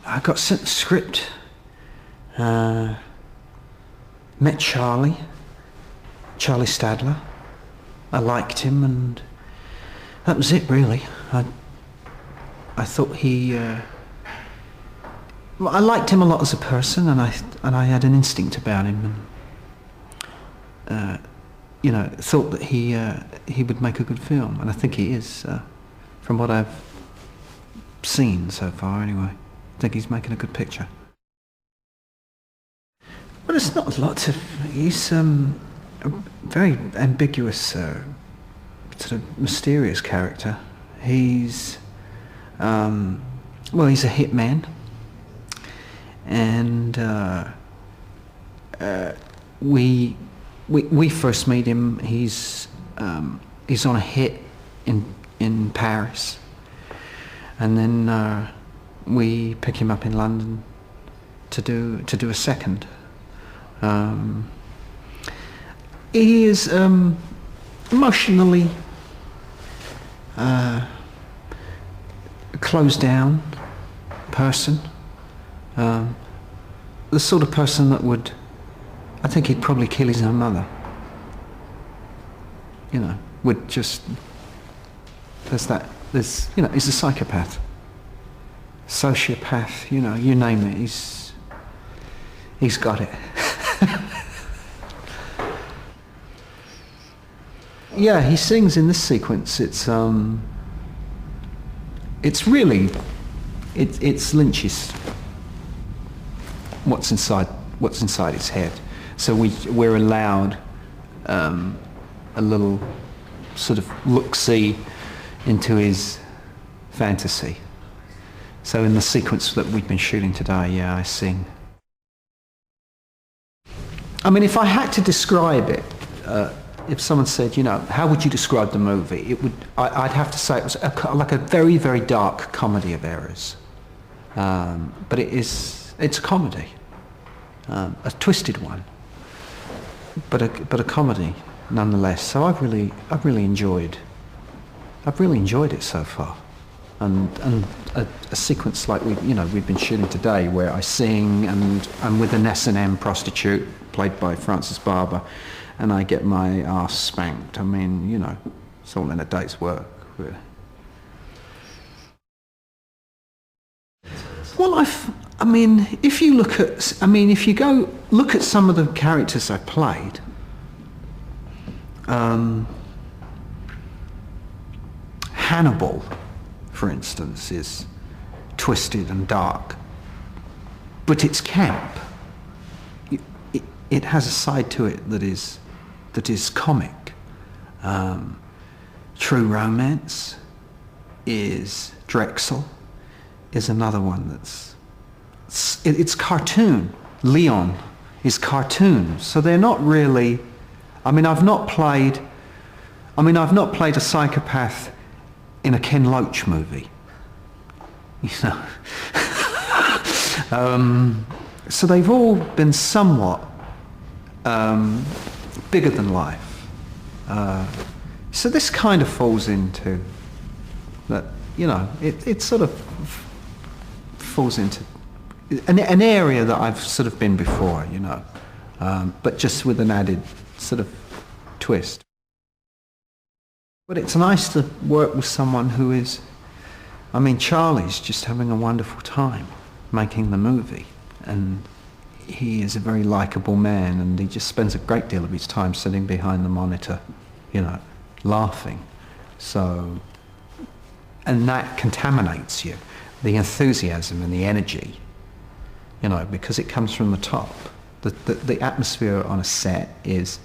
I got sent the script, met Charlie Stadler. I liked him, and that was it really. I thought I liked him a lot as a person, and I had an instinct about him, and thought that he would make a good film, and I think he is, from what I've seen so far anyway. I think he's making a good picture. Well, it's not a lot to... He's a very ambiguous, sort of mysterious character. He's... well, he's a hitman, and we first meet him. He's on a hit in Paris, and then we pick him up in London to do a second. He is emotionally closed down person, the sort of person that would, I think he'd probably kill his own mother. Would just, he's a psychopath, sociopath, you name it, he's got it. Yeah, he sings in this sequence. It's really, it's Lynch's, what's inside his head. So we're allowed a little sort of look-see into his fantasy. So in the sequence that we've been shooting today, yeah, I sing. I mean, if I had to describe it, if someone said, how would you describe the movie? I'd have to say it was like a very, very dark comedy of errors. But it's a comedy, a twisted one, but a comedy nonetheless. So I've really enjoyed it so far. And a sequence like we've been shooting today, where I sing and I'm with an S&M prostitute played by Frances Barber, and I get my arse spanked. I mean, it's all in a day's work, really. Well, if you go look at some of the characters I played, Hannibal, for instance, is twisted and dark, but it's camp. It has a side to it that is comic. True Romance is Drexel, is another one it's cartoon. Leon is cartoon, so they're not really. I've not played a psychopath in a Ken Loach movie. So they've all been somewhat bigger than life. So this kind of falls into that, it sort of falls into an area that I've sort of been before, but just with an added sort of twist. But it's nice to work with someone who is, Charlie's just having a wonderful time making the movie, and he is a very likeable man, and he just spends a great deal of his time sitting behind the monitor, laughing. So, and that contaminates you, the enthusiasm and the energy, because it comes from the top. The atmosphere on a set is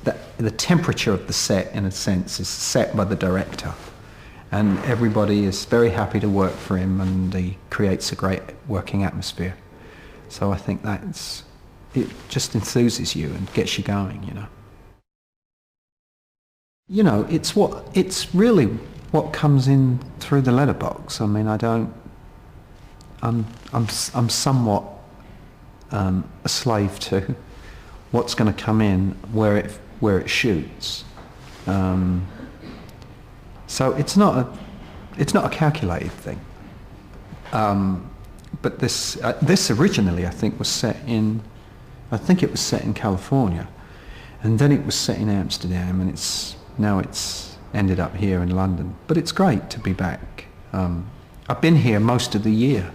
that the temperature of the set, in a sense, is set by the director, and everybody is very happy to work for him, and he creates a great working atmosphere. So I think it just enthuses you and gets you going, it's really what comes in through the letterbox. I'm somewhat a slave to what's going to come in where it shoots. So it's not a calculated thing. but this originally, I think, was set in, I think it was set in California, and then it was set in Amsterdam, and now it's ended up here in London. But it's great to be back. I've been here most of the year,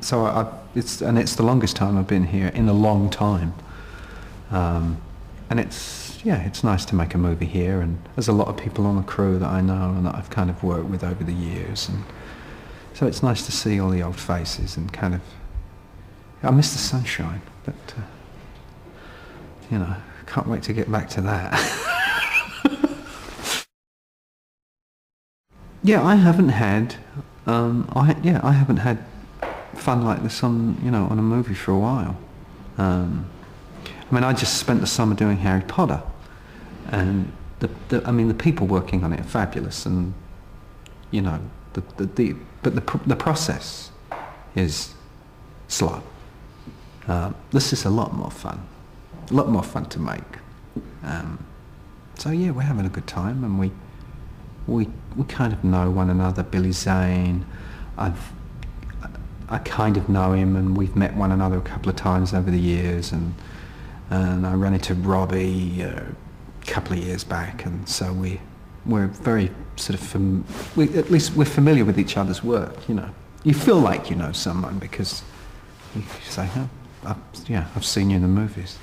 so it's the longest time I've been here in a long time, and it's nice to make a movie here, and there's a lot of people on the crew that I know and that I've kind of worked with over the years, and so it's nice to see all the old faces and kind of, I miss the sunshine, but can't wait to get back to that. Yeah, I haven't had I haven't had fun like this on a movie for a while. I mean, I just spent the summer doing Harry Potter, and the people working on it are fabulous, and the process is slow. This is a lot more fun to make. So yeah, we're having a good time, and we kind of know one another. Billy Zane, I kind of know him, and we've met one another a couple of times over the years, and I ran into Robbie a couple of years back, and so we're very sort of at least we're familiar with each other's work. You feel like you know someone because you say, "Oh, I've seen you in the movies."